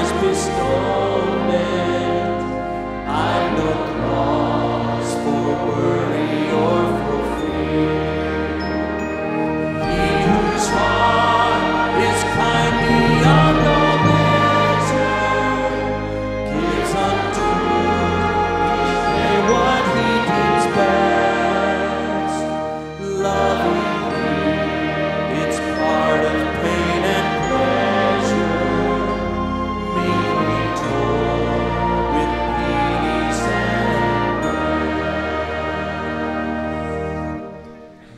Father's bestowment. I'm no cross for worry or for fear. He whose heart is kind beyond all measure gives unto each day what he deems best. Loving me, it's part of pain and pleasure, meekly told with peace and prayer.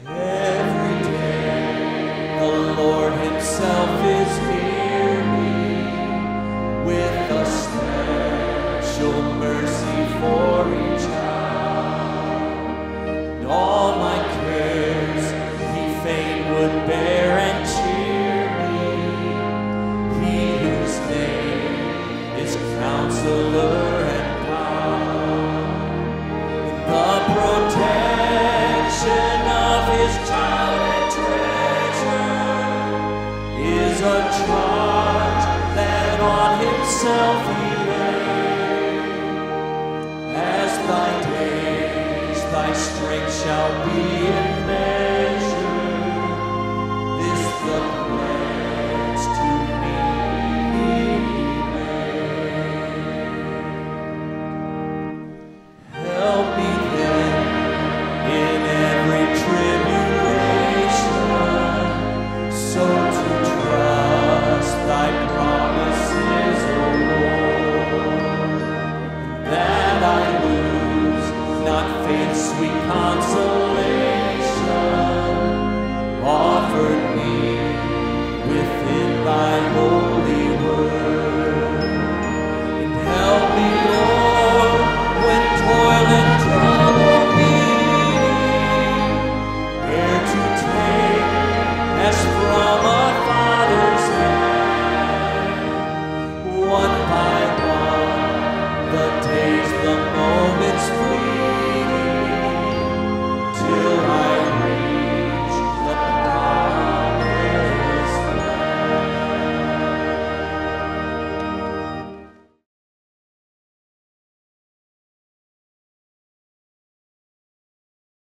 Every day the Lord himself is near me with a special mercy for each hour. And all my cares he fain would bear and cheer me. He whose name is Counselor and Power. The protection of his child and treasure is a charge that on himself he laid. As thy days, thy strength shall be